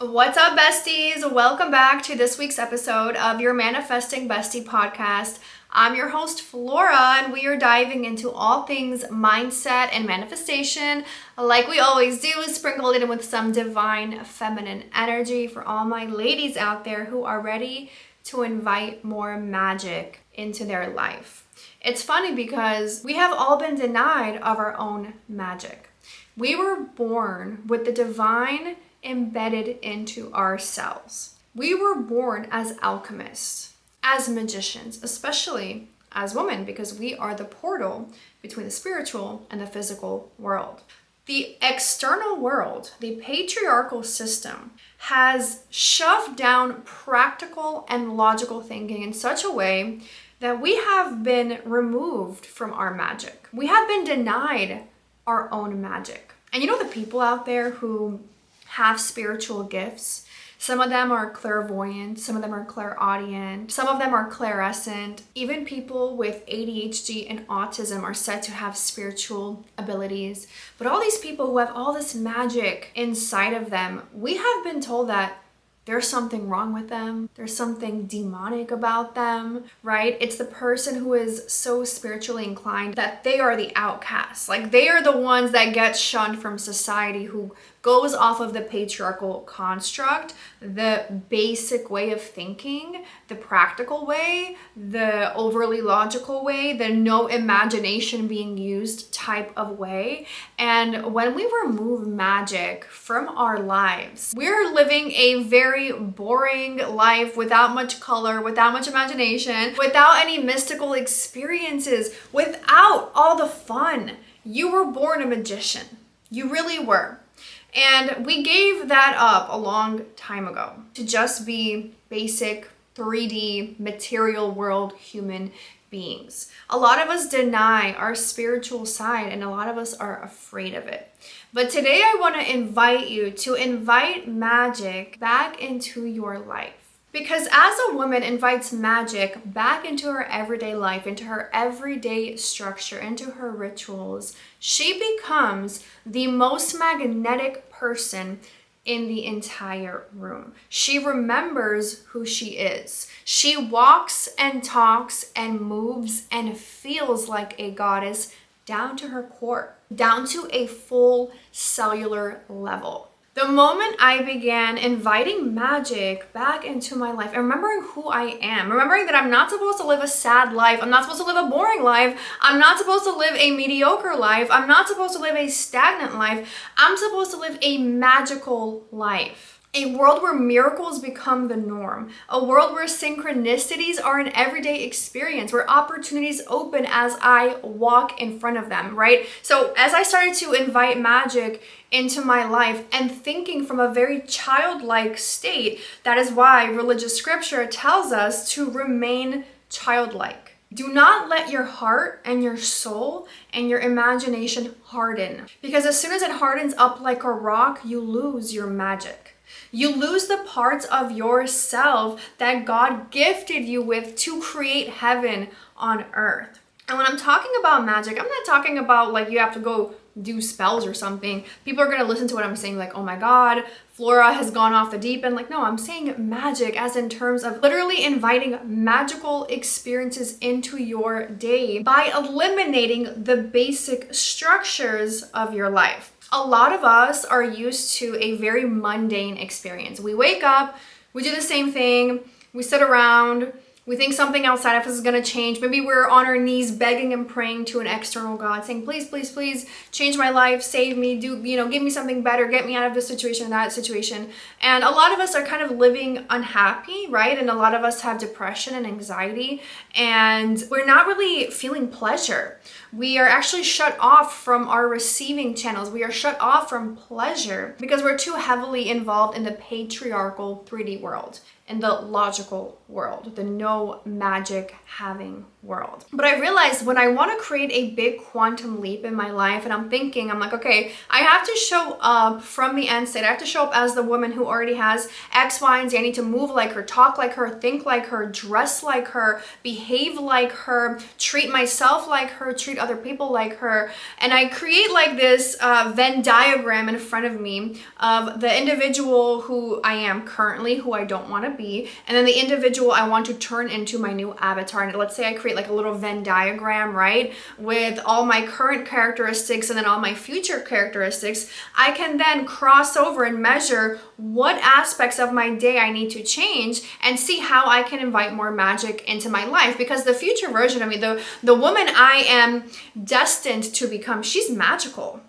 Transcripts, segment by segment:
What's up, besties? Welcome back to this week's episode of your Manifesting Bestie podcast. I'm your host, Flora, and we are diving into all things mindset and manifestation, like we always do, sprinkled in with some divine feminine energy for all my ladies out there who are ready to invite more magic into their life. It's funny because we have all been denied of our own magic. We were born with the divine embedded into ourselves. We were born as alchemists, as magicians, especially as women, because we are the portal between the spiritual and the physical world. The external world, the patriarchal system, has shoved down practical and logical thinking in such a way that we have been removed from our magic. We have been denied our own magic. And you know the people out there who have spiritual gifts? Some of them are clairvoyant, some of them are clairaudient, some of them are clairescent. Even people with ADHD and autism are said to have spiritual abilities. But all these people who have all this magic inside of them, we have been told that there's something wrong with them. There's something demonic about them, right? It's the person who is so spiritually inclined that they are the outcasts. Like they are the ones that get shunned from society, who goes off of the patriarchal construct, the basic way of thinking, the practical way, the overly logical way, the no imagination being used type of way. And when we remove magic from our lives, we're living a very boring life without much color, without much imagination, without any mystical experiences, without all the fun. You were born a magician. You really were. And we gave that up a long time ago to just be basic 3D material world human beings. A lot of us deny our spiritual side, and a lot of us are afraid of it. But today I want to invite you to invite magic back into your life. Because as a woman invites magic back into her everyday life, into her everyday structure, into her rituals, she becomes the most magnetic person in the entire room. She remembers who she is. She walks and talks and moves and feels like a goddess down to her core, down to a full cellular level. The moment I began inviting magic back into my life and remembering who I am, remembering that I'm not supposed to live a sad life, I'm not supposed to live a boring life, I'm not supposed to live a mediocre life, I'm not supposed to live a stagnant life, I'm supposed to live a magical life. A world where miracles become the norm. A world where synchronicities are an everyday experience, where opportunities open as I walk in front of them, right? So as I started to invite magic into my life and thinking from a very childlike state, that is why religious scripture tells us to remain childlike. Do not let your heart and your soul and your imagination harden, because as soon as it hardens up like a rock, you lose your magic. You lose the parts of yourself that God gifted you with to create heaven on earth. And when I'm talking about magic, I'm not talking about like you have to go do spells or something. People are going to listen to what I'm saying like, oh my God, Flora has gone off the deep end. Like, no, I'm saying magic as in terms of literally inviting magical experiences into your day by eliminating the basic structures of your life. A lot of us are used to a very mundane experience. We wake up, we do the same thing, we sit around, we think something outside of us is going to change. Maybe we're on our knees begging and praying to an external God, saying, please, please, please change my life, save me, give me something better, get me out of this situation, that situation. And a lot of us are kind of living unhappy, right? And a lot of us have depression and anxiety, and we're not really feeling pleasure. We are actually shut off from our receiving channels. We are shut off from pleasure because we're too heavily involved in the patriarchal 3D world, in the logical world, the no magic having world. But I realized when I want to create a big quantum leap in my life, and I'm like, okay, I have to show up from the end state. I have to show up as the woman who already has X, Y, and Z. I need to move like her, talk like her, think like her, dress like her, behave like her, treat myself like her, treat other people like her. And I create like this Venn diagram in front of me of the individual who I am currently, who I don't want to be, and then the individual I want to turn into my new avatar. And let's say I create like a little Venn diagram, right, with all my current characteristics and then all my future characteristics. I can then cross over and measure what aspects of my day I need to change and see how I can invite more magic into my life. Because the future version of me, the woman I am destined to become, she's magical.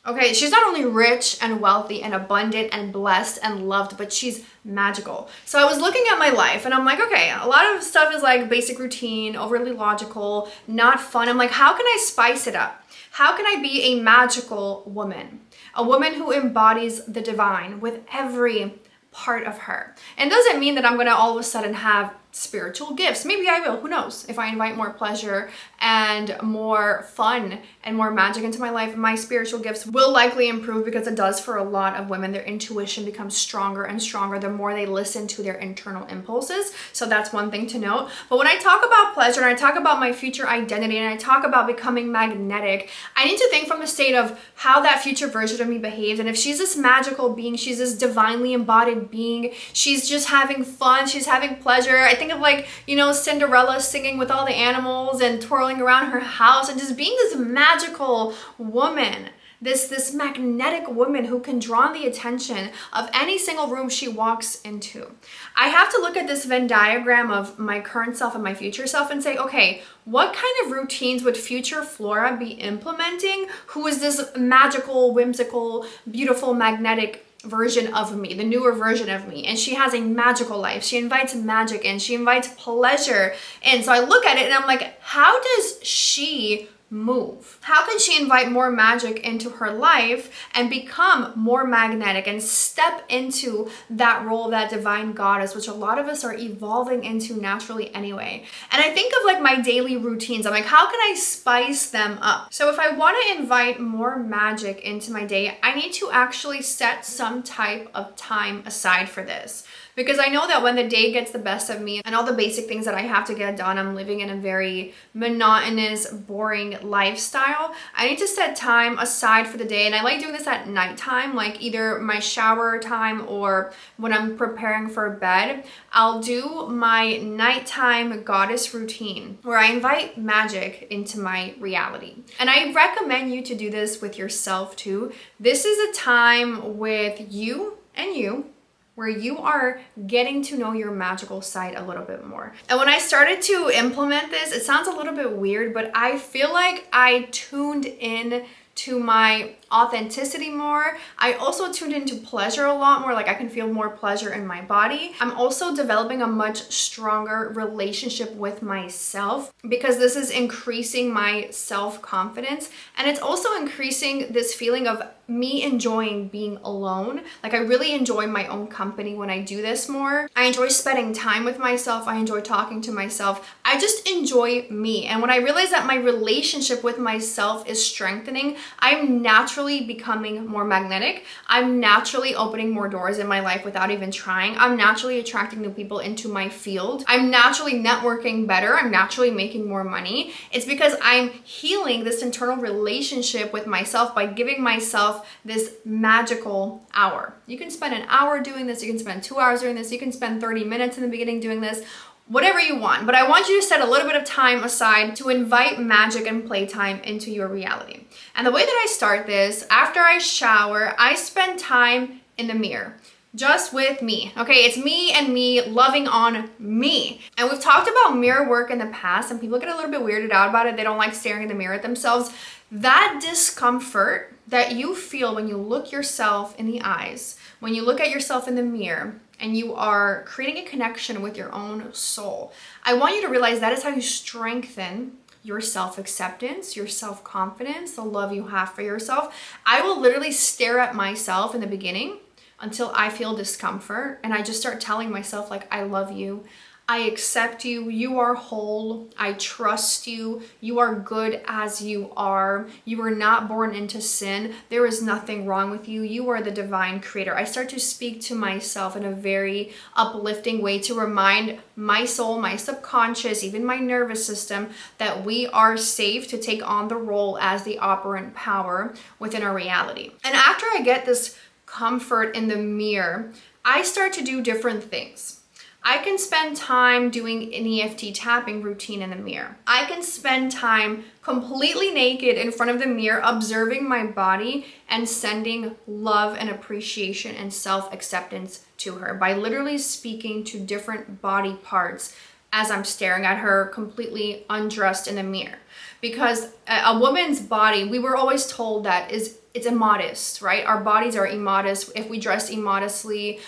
Okay, she's not only rich and wealthy and abundant and blessed and loved, but she's magical. So I was looking at my life and I'm like, okay, a lot of stuff is like basic routine, overly logical, not fun. I'm like, how can I spice it up? How can I be a magical woman? A woman who embodies the divine with every part of her. And doesn't mean that I'm gonna all of a sudden have spiritual gifts. Maybe I will, who knows? If I invite more pleasure and more fun and more magic into my life, my spiritual gifts will likely improve, because it does for a lot of women. Their intuition becomes stronger and stronger the more they listen to their internal impulses. So that's one thing to note. But when I talk about pleasure and I talk about my future identity and I talk about becoming magnetic, I need to think from the state of how that future version of me behaves. And if she's this magical being, she's this divinely embodied being, she's just having fun, she's having pleasure. I think of like, you know, Cinderella singing with all the animals and twirling around her house and just being this magical woman, this magnetic woman who can draw the attention of any single room she walks into. I have to look at this Venn diagram of my current self and my future self and say, okay, what kind of routines would future Flora be implementing? Who is this magical, whimsical, beautiful, magnetic version of me, the newer version of me? And she has a magical life. She invites magic in, she invites pleasure in. So I look at it and I'm like, how does she move? How can she invite more magic into her life and become more magnetic and step into that role of that divine goddess, which a lot of us are evolving into naturally anyway? And I think of like my daily routines. I'm like, how can I spice them up? So if I want to invite more magic into my day, I need to actually set some type of time aside for this. Because I know that when the day gets the best of me and all the basic things that I have to get done, I'm living in a very monotonous, boring lifestyle. I need to set time aside for the day. And I like doing this at nighttime, like either my shower time or when I'm preparing for bed. I'll do my nighttime goddess routine where I invite magic into my reality. And I recommend you to do this with yourself too. This is a time with you and you, where you are getting to know your magical side a little bit more. And when I started to implement this, it sounds a little bit weird, but I feel like I tuned in to my authenticity more. I also tuned into pleasure a lot more, like I can feel more pleasure in my body. I'm also developing a much stronger relationship with myself because this is increasing my self-confidence, and it's also increasing this feeling of me enjoying being alone. Like I really enjoy my own company when I do this more. I enjoy spending time with myself. I enjoy talking to myself. I just enjoy me. And when I realize that my relationship with myself is strengthening, I'm naturally becoming more magnetic. I'm naturally opening more doors in my life without even trying. I'm naturally attracting new people into my field. I'm naturally networking better. I'm naturally making more money. It's because I'm healing this internal relationship with myself by giving myself this magical hour. You can spend an hour doing this. You can spend 2 hours doing this. You can spend 30 minutes in the beginning doing this. Whatever you want, but I want you to set a little bit of time aside to invite magic and playtime into your reality. And the way that I start this, after I shower, I spend time in the mirror, just with me. Okay, it's me and me loving on me. And we've talked about mirror work in the past, and people get a little bit weirded out about it. They don't like staring in the mirror at themselves. That discomfort that you feel when you look yourself in the eyes, when you look at yourself in the mirror, and you are creating a connection with your own soul, I want you to realize that is how you strengthen your self-acceptance, your self-confidence, the love you have for yourself. I will literally stare at myself in the beginning until I feel discomfort, and I just start telling myself like, I love you, I accept you. You are whole. I trust you. You are good as you are. You were not born into sin. There is nothing wrong with you. You are the divine creator. I start to speak to myself in a very uplifting way to remind my soul, my subconscious, even my nervous system that we are safe to take on the role as the operant power within our reality. And after I get this comfort in the mirror, I start to do different things. I can spend time doing an EFT tapping routine in the mirror. I can spend time completely naked in front of the mirror, observing my body and sending love and appreciation and self-acceptance to her by literally speaking to different body parts as I'm staring at her completely undressed in the mirror. Because a woman's body, we were always told that it's immodest, right? Our bodies are immodest. If we dress immodestly,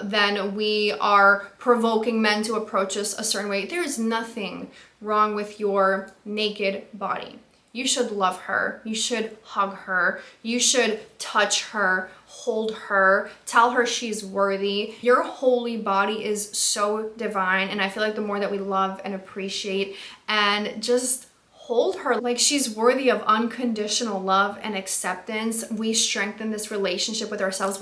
then we are provoking men to approach us a certain way. There is nothing wrong with your naked body. You should love her. You should hug her. You should touch her, hold her, tell her she's worthy. Your holy body is so divine. And I feel like the more that we love and appreciate and just hold her like she's worthy of unconditional love and acceptance, we strengthen this relationship with ourselves,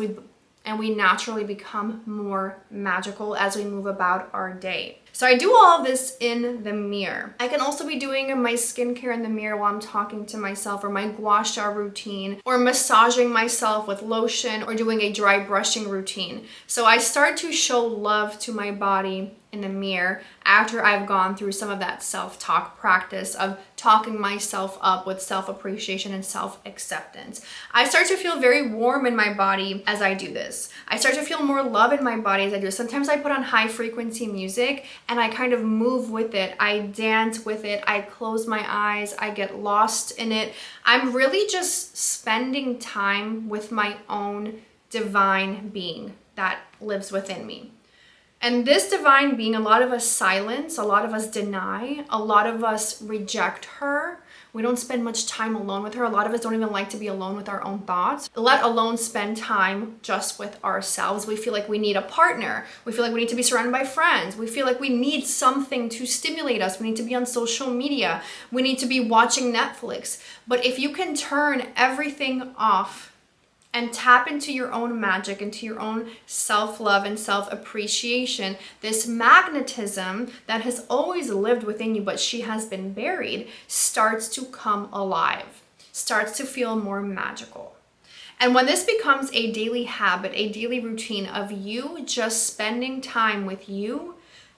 and we naturally become more magical as we move about our day. So I do all of this in the mirror. I can also be doing my skincare in the mirror while I'm talking to myself, or my gua sha routine, or massaging myself with lotion, or doing a dry brushing routine. So I start to show love to my body in the mirror after I've gone through some of that self-talk practice of talking myself up with self-appreciation and self-acceptance. I start to feel very warm in my body as I do this. I start to feel more love in my body as I do this. Sometimes I put on high frequency music and I kind of move with it. I dance with it. I close my eyes. I get lost in it. I'm really just spending time with my own divine being that lives within me. And this divine being, a lot of us silence, a lot of us deny, a lot of us reject her. We don't spend much time alone with her. A lot of us don't even like to be alone with our own thoughts, let alone spend time just with ourselves. We feel like we need a partner. We feel like we need to be surrounded by friends. We feel like we need something to stimulate us. We need to be on social media. We need to be watching Netflix. But if you can turn everything off and tap into your own magic, into your own self-love and self-appreciation, this magnetism that has always lived within you, but she has been buried, starts to come alive, starts to feel more magical. And when this becomes a daily habit, a daily routine of you just spending time with you,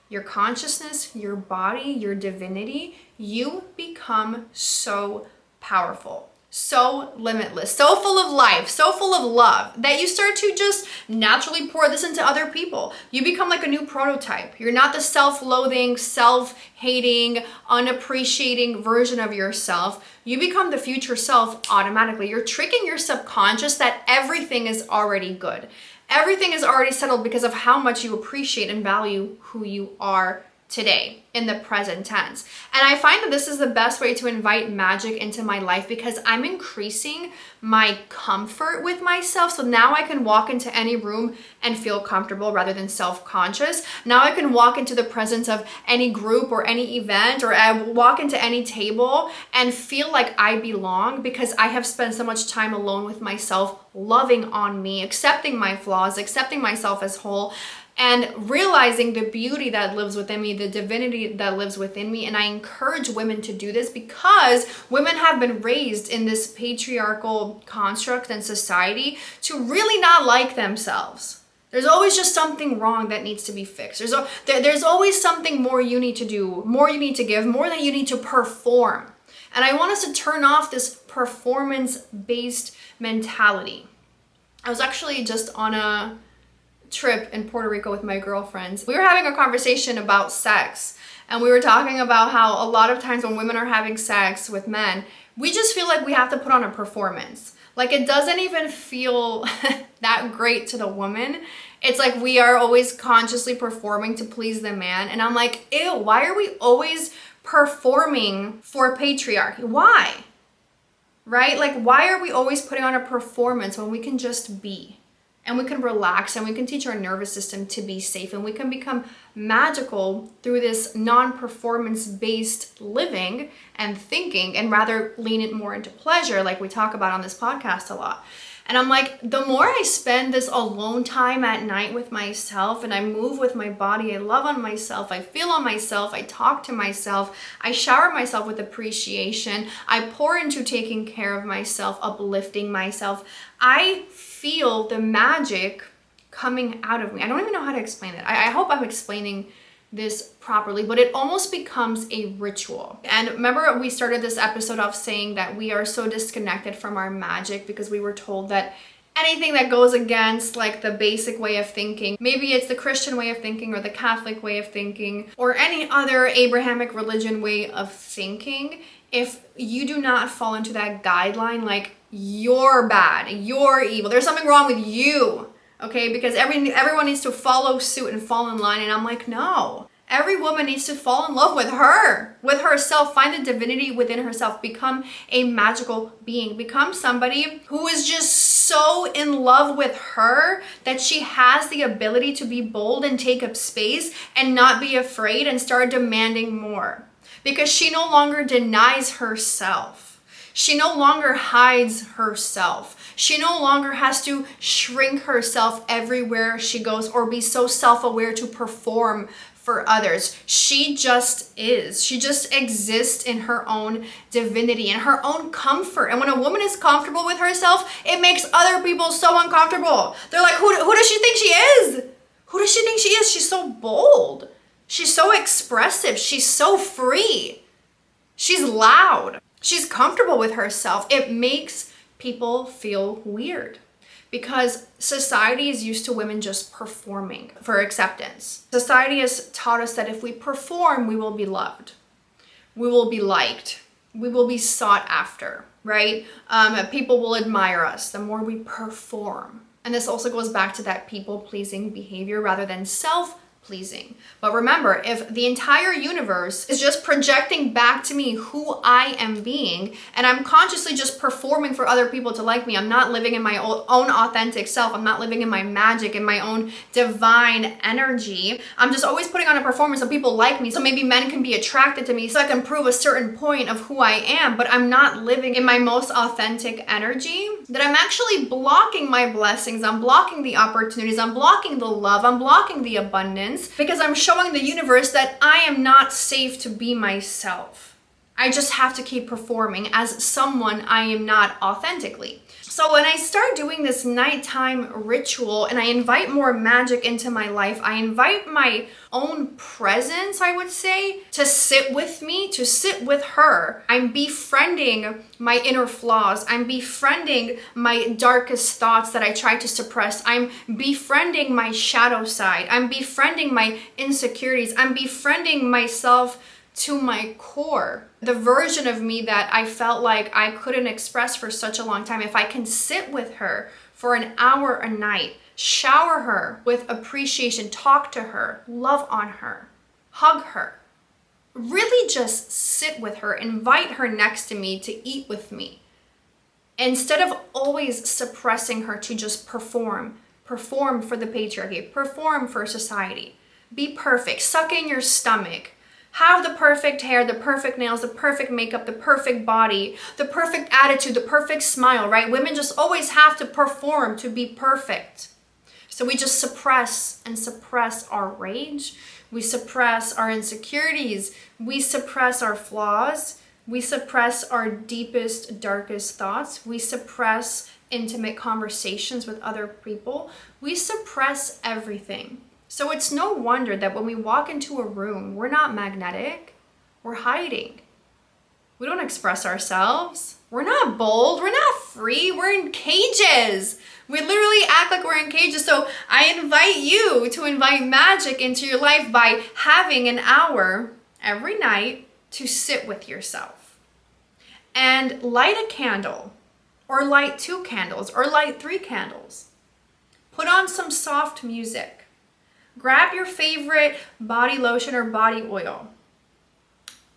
your consciousness, your body, your divinity, you become so powerful, so limitless, so full of life, so full of love that you start to just naturally pour this into other people. You become like a new prototype. You're not the self-loathing, self-hating, unappreciating version of yourself. You become the future self automatically. You're tricking your subconscious that everything is already good. Everything is already settled because of how much you appreciate and value who you are today in the present tense. And I find that this is the best way to invite magic into my life because I'm increasing my comfort with myself. So now I can walk into any room and feel comfortable rather than self-conscious. Now I can walk into the presence of any group or any event, or I walk into any table and feel like I belong because I have spent so much time alone with myself, loving on me, accepting my flaws, accepting myself as whole, and realizing the beauty that lives within me, the divinity that lives within me. And I encourage women to do this because women have been raised in this patriarchal construct and society to really not like themselves. There's always just something wrong that needs to be fixed. There's always something more you need to do, more you need to give, more that you need to perform. And I want us to turn off this performance-based mentality. I was actually just on a trip in Puerto Rico with my girlfriends. We were having a conversation about sex, and we were talking about how a lot of times when women are having sex with men, we just feel like we have to put on a performance. Like it doesn't even feel that great to the woman. It's like we are always consciously performing to please the man. And I'm like, ew, why are we always performing for patriarchy? Why? Right? Like, why are we always putting on a performance when we can just be? And we can relax and we can teach our nervous system to be safe, and we can become magical through this non-performance based living and thinking, and rather lean it more into pleasure, like we talk about on this podcast a lot. And I'm like, the more I spend this alone time at night with myself, and I move with my body, I love on myself, I feel on myself, I talk to myself, I shower myself with appreciation, I pour into taking care of myself, uplifting myself, I feel the magic coming out of me. I don't even know how to explain it. I hope I'm explaining this properly, but it almost becomes a ritual. And remember, we started this episode off saying that we are so disconnected from our magic because we were told that anything that goes against like the basic way of thinking, maybe it's the Christian way of thinking or the Catholic way of thinking or any other Abrahamic religion way of thinking, if you do not fall into that guideline, like you're bad, you're evil, there's something wrong with you. Okay, because everyone needs to follow suit and fall in line. And I'm like, no. Every woman needs to fall in love with herself, find the divinity within herself, become a magical being, become somebody who is just so in love with her that she has the ability to be bold and take up space and not be afraid and start demanding more. Because she no longer denies herself. She no longer hides herself. She no longer has to shrink herself everywhere she goes or be so self-aware to perform for others. She just is. She just exists in her own divinity and her own comfort. And when a woman is comfortable with herself, it makes other people so uncomfortable. They're like, who does she think she is? Who does she think she is? She's so bold. She's so expressive. She's so free. She's loud. She's comfortable with herself. It makes people feel weird because society is used to women just performing for acceptance. Society has taught us that if we perform, we will be loved. We will be liked. We will be sought after, right? People will admire us the more we perform. And this also goes back to that people-pleasing behavior rather than self-pleasing. But remember, if the entire universe is just projecting back to me who I am being, and I'm consciously just performing for other people to like me, I'm not living in my own authentic self, I'm not living in my magic, in my own divine energy, I'm just always putting on a performance so people like me, so maybe men can be attracted to me, so I can prove a certain point of who I am, but I'm not living in my most authentic energy, that I'm actually blocking my blessings, I'm blocking the opportunities, I'm blocking the love, I'm blocking the abundance, because I'm showing the universe that I am not safe to be myself. I just have to keep performing as someone I am not authentically. So when I start doing this nighttime ritual and I invite more magic into my life, I invite my own presence, I would say, to sit with me, to sit with her. I'm befriending my inner flaws. I'm befriending my darkest thoughts that I try to suppress. I'm befriending my shadow side. I'm befriending my insecurities. I'm befriending myself to my core. The version of me that I felt like I couldn't express for such a long time. If I can sit with her for an hour a night, shower her with appreciation, talk to her, love on her, hug her, really just sit with her, invite her next to me to eat with me. Instead of always suppressing her to just perform for the patriarchy, perform for society, be perfect, suck in your stomach, have the perfect hair, the perfect nails, the perfect makeup, the perfect body, the perfect attitude, the perfect smile, right? Women just always have to perform to be perfect. So we just suppress our rage. We suppress our insecurities. We suppress our flaws. We suppress our deepest, darkest thoughts. We suppress intimate conversations with other people. We suppress everything. So it's no wonder that when we walk into a room, we're not magnetic, we're hiding. We don't express ourselves. We're not bold, we're not free, we're in cages. We literally act like we're in cages. So I invite you to invite magic into your life by having an hour every night to sit with yourself. And light a candle, or light 2 candles, or light 3 candles. Put on some soft music. Grab your favorite body lotion or body oil.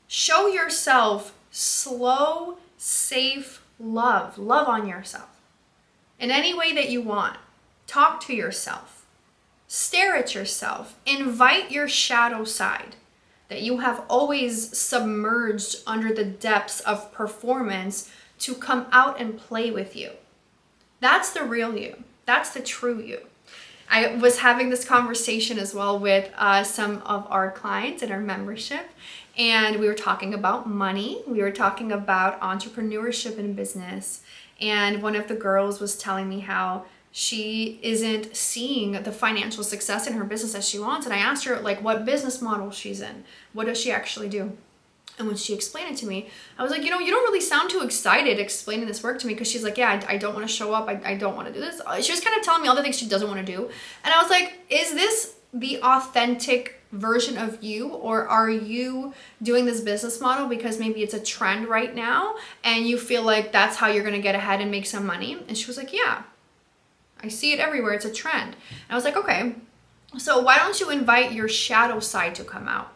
Show yourself slow, safe love. Love on yourself in any way that you want. Talk to yourself. Stare at yourself. Invite your shadow side that you have always submerged under the depths of performance to come out and play with you. That's the real you. That's the true you. I was having this conversation as well with some of our clients in our membership, and we were talking about money. We were talking about entrepreneurship and business. And one of the girls was telling me how she isn't seeing the financial success in her business as she wants. And I asked her, like, what business model she's in. What does she actually do? And when she explained it to me, I was like, you don't really sound too excited explaining this work to me, because she's like, yeah, I don't want to show up. I don't want to do this. She was kind of telling me all the things she doesn't want to do. And I was like, is this the authentic version of you, or are you doing this business model because maybe it's a trend right now and you feel like that's how you're going to get ahead and make some money? And she was like, yeah, I see it everywhere. It's a trend. And I was like, okay, so why don't you invite your shadow side to come out?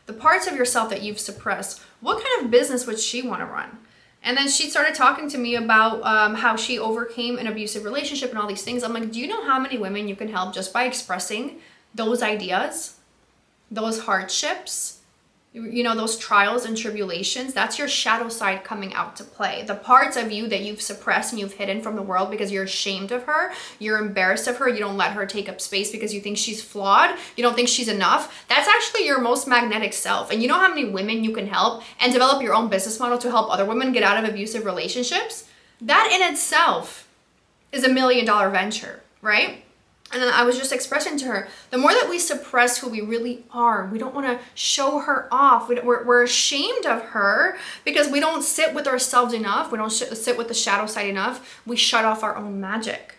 The parts of yourself that you've suppressed. What kind of business would she want to run? And then she started talking to me about how she overcame an abusive relationship and all these things. I'm like, do you know how many women you can help just by expressing those ideas, those hardships, those trials and tribulations? That's your shadow side coming out to play. The parts of you that you've suppressed and you've hidden from the world because you're ashamed of her, you're embarrassed of her, you don't let her take up space because you think she's flawed, you don't think she's enough. That's actually your most magnetic self. And you know how many women you can help and develop your own business model to help other women get out of abusive relationships? That in itself is $1 million venture, right? And then I was just expressing to her, the more that we suppress who we really are, we don't want to show her off. We're ashamed of her because we don't sit with ourselves enough. We don't sit with the shadow side enough. We shut off our own magic.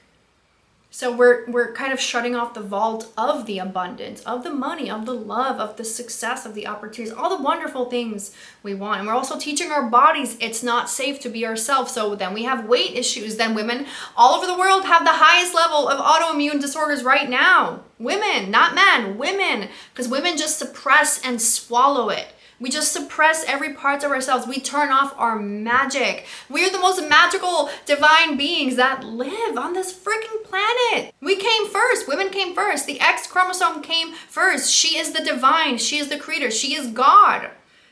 So we're kind of shutting off the vault of the abundance, of the money, of the love, of the success, of the opportunities, all the wonderful things we want. And we're also teaching our bodies it's not safe to be ourselves. So then we have weight issues. Then women all over the world have the highest level of autoimmune disorders right now. Women, not men, women. Because women just suppress and swallow it. We just suppress every part of ourselves. We turn off our magic. We are the most magical divine beings that live on this freaking planet. We came first. Women came first. The X chromosome came first. She is the divine. She is the creator. She is God.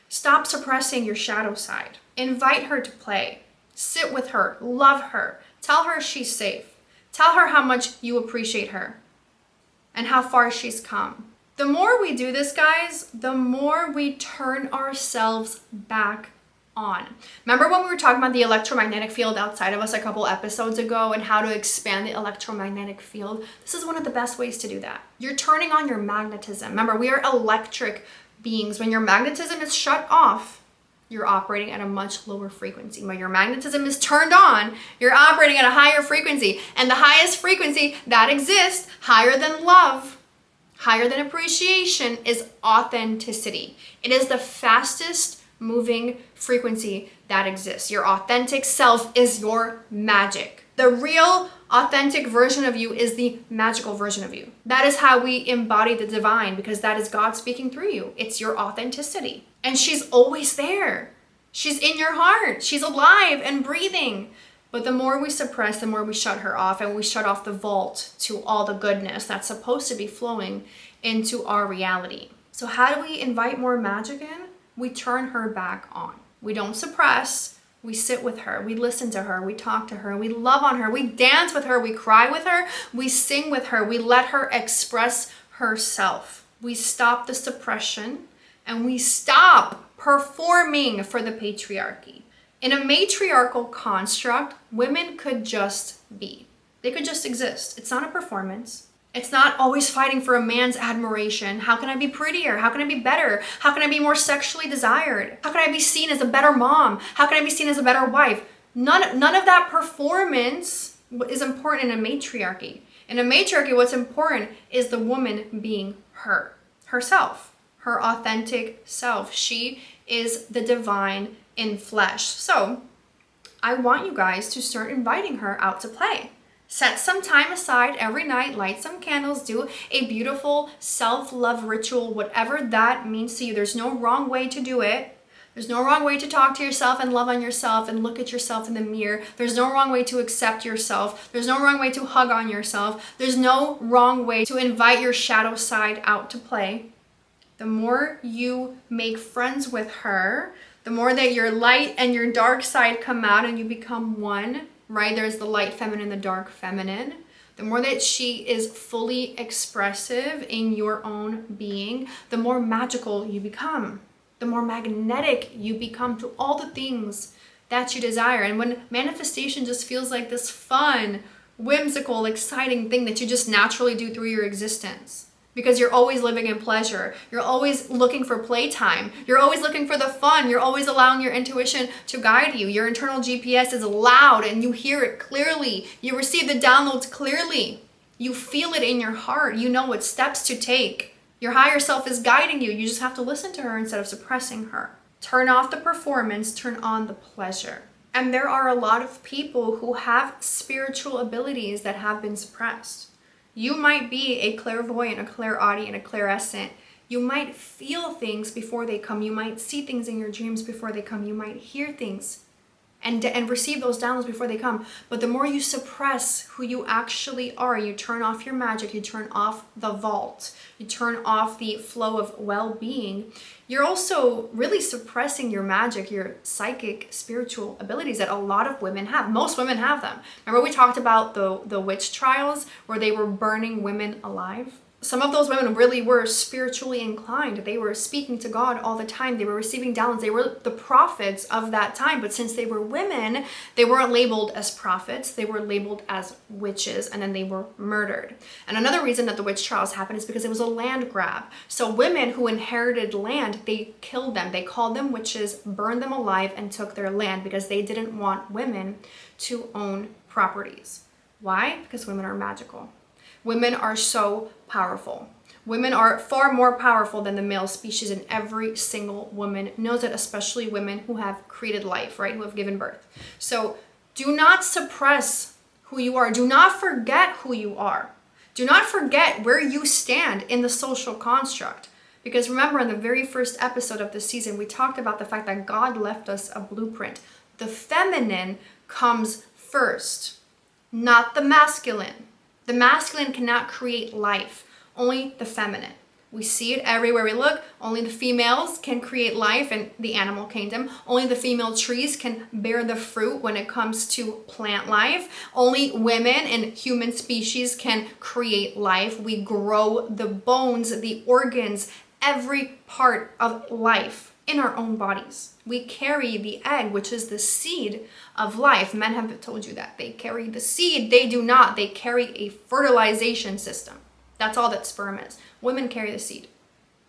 Stop suppressing your shadow side. Invite her to play. Sit with her. Love her. Tell her she's safe. Tell her how much you appreciate her and how far she's come. The more we do this, guys, the more we turn ourselves back on. Remember when we were talking about the electromagnetic field outside of us a couple episodes ago and how to expand the electromagnetic field? This is one of the best ways to do that. You're turning on your magnetism. Remember, we are electric beings. When your magnetism is shut off, you're operating at a much lower frequency. When your magnetism is turned on, you're operating at a higher frequency. And the highest frequency that exists, higher than love, higher than appreciation, is authenticity. It is the fastest moving frequency that exists. Your authentic self is your magic. The real authentic version of you is the magical version of you. That is how we embody the divine, because that is God speaking through you. It's your authenticity. And she's always there. She's in your heart. She's alive and breathing. But the more we suppress, the more we shut her off, and we shut off the vault to all the goodness that's supposed to be flowing into our reality. So how do we invite more magic in? We turn her back on. We don't suppress. We sit with her. We listen to her. We talk to her. We love on her. We dance with her. We cry with her. We sing with her. We let her express herself. We stop the suppression, and we stop performing for the patriarchy. In a matriarchal construct, women could just be. They could just exist. It's not a performance. It's not always fighting for a man's admiration. How can I be prettier? How can I be better? How can I be more sexually desired? How can I be seen as a better mom? How can I be seen as a better wife? None of that performance is important in a matriarchy. In a matriarchy, what's important is the woman being herself, her authentic self. She is the divine in flesh. So I want you guys to start inviting her out to play. Set some time aside every night, light some candles, do a beautiful self-love ritual, whatever that means to you. There's no wrong way to do it. There's no wrong way to talk to yourself and love on yourself and look at yourself in the mirror. There's no wrong way to accept yourself. There's no wrong way to hug on yourself. There's no wrong way to invite your shadow side out to play. The more you make friends with her, the more that your light and your dark side come out and you become one, right? There's the light feminine, the dark feminine. The more that she is fully expressive in your own being, the more magical you become. The more magnetic you become to all the things that you desire. And when manifestation just feels like this fun, whimsical, exciting thing that you just naturally do through your existence, because you're always living in pleasure. You're always looking for playtime. You're always looking for the fun. You're always allowing your intuition to guide you. Your internal GPS is loud and you hear it clearly. You receive the downloads clearly. You feel it in your heart. You know what steps to take. Your higher self is guiding you. You just have to listen to her instead of suppressing her. Turn off the performance, turn on the pleasure. And there are a lot of people who have spiritual abilities that have been suppressed. You might be a clairvoyant, a clairaudient, a clairescent. You might feel things before they come. You might see things in your dreams before they come. You might hear things and receive those downloads before they come. But the more you suppress who you actually are, you turn off your magic, you turn off the vault, you turn off the flow of well-being, you're also really suppressing your magic, your psychic, spiritual abilities that a lot of women have. Most women have them. Remember we talked about the witch trials where they were burning women alive? Some of those women really were spiritually inclined. They were speaking to God all the time. They were receiving downloads. They were the prophets of that time. But since they were women, they weren't labeled as prophets. They were labeled as witches, and then they were murdered. And another reason that the witch trials happened is because it was a land grab. So women who inherited land, they killed them. They called them witches, burned them alive, and took their land because they didn't want women to own properties. Why? Because women are magical. Women are so powerful. Women are far more powerful than the male species, and every single woman knows it, especially women who have created life, right? Who have given birth. So do not suppress who you are. Do not forget who you are. Do not forget where you stand in the social construct. Because remember, in the very first episode of this season, we talked about the fact that God left us a blueprint. The feminine comes first, not the masculine. The masculine cannot create life, only the feminine. We see it everywhere we look. Only the females can create life in the animal kingdom. Only the female trees can bear the fruit when it comes to plant life. Only women and human species can create life. We grow the bones, the organs, every part of life in our own bodies. We carry the egg, which is the seed of life. Men have told you that. They carry the seed. They do not. They carry a fertilization system. That's all that sperm is. Women carry the seed.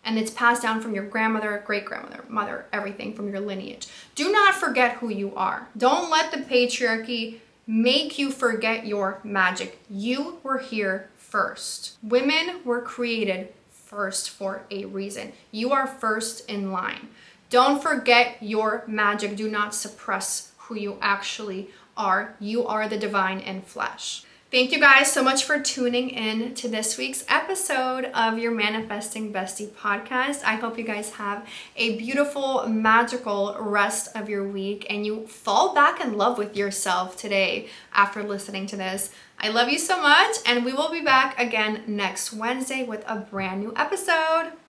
And it's passed down from your grandmother, great-grandmother, mother, everything from your lineage. Do not forget who you are. Don't let the patriarchy make you forget your magic. You were here first. Women were created first for a reason. You are first in line. Don't forget your magic. Do not suppress who you actually are. You are the divine in flesh. Thank you guys so much for tuning in to this week's episode of your Manifesting Bestie podcast. I hope you guys have a beautiful, magical rest of your week and you fall back in love with yourself today after listening to this. I love you so much, and we will be back again next Wednesday with a brand new episode.